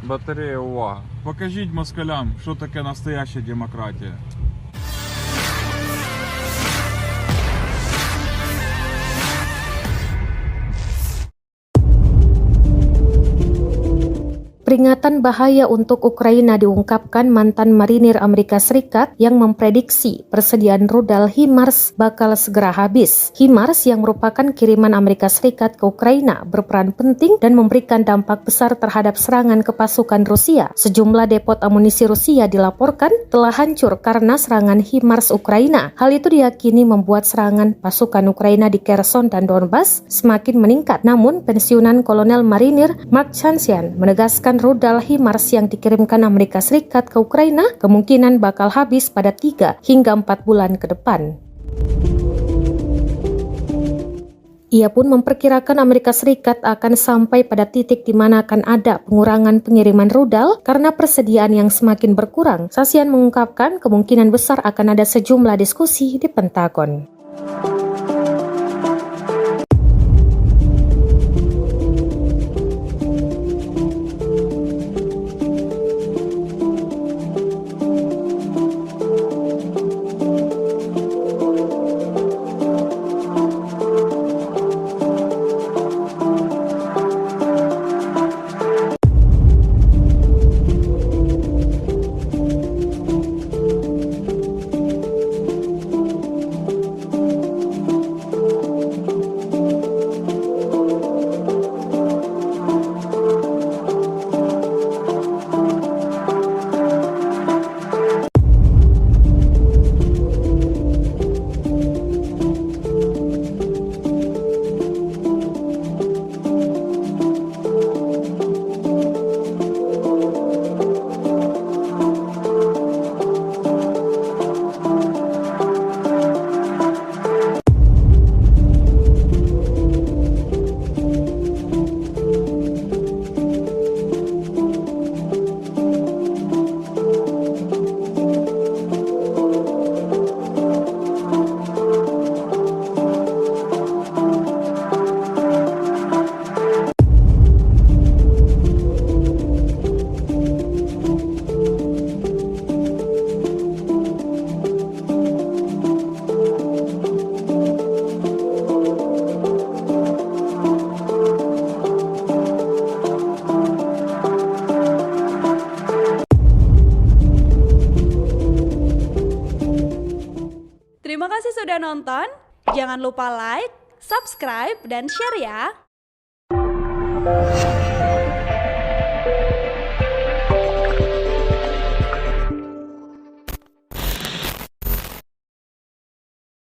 Батарея УА. Покажіть москалям, що таке настояща демократія. Peringatan bahaya untuk Ukraina diungkapkan mantan marinir Amerika Serikat yang memprediksi persediaan rudal HIMARS bakal segera habis. HIMARS yang merupakan kiriman Amerika Serikat ke Ukraina berperan penting dan memberikan dampak besar terhadap serangan ke pasukan Rusia. Sejumlah depot amunisi Rusia dilaporkan telah hancur karena serangan HIMARS Ukraina. Hal itu diyakini membuat serangan pasukan Ukraina di Kherson dan Donbas semakin meningkat. Namun, pensiunan Kolonel Marinir Mark Chansian menegaskan rudal HIMARS yang dikirimkan Amerika Serikat ke Ukraina kemungkinan bakal habis pada 3 hingga 4 bulan ke depan. Ia pun memperkirakan Amerika Serikat akan sampai pada titik di mana akan ada pengurangan pengiriman rudal karena persediaan yang semakin berkurang. Chansian mengungkapkan kemungkinan besar akan ada sejumlah diskusi di Pentagon. Terima kasih sudah nonton. Jangan lupa like, subscribe, dan share ya.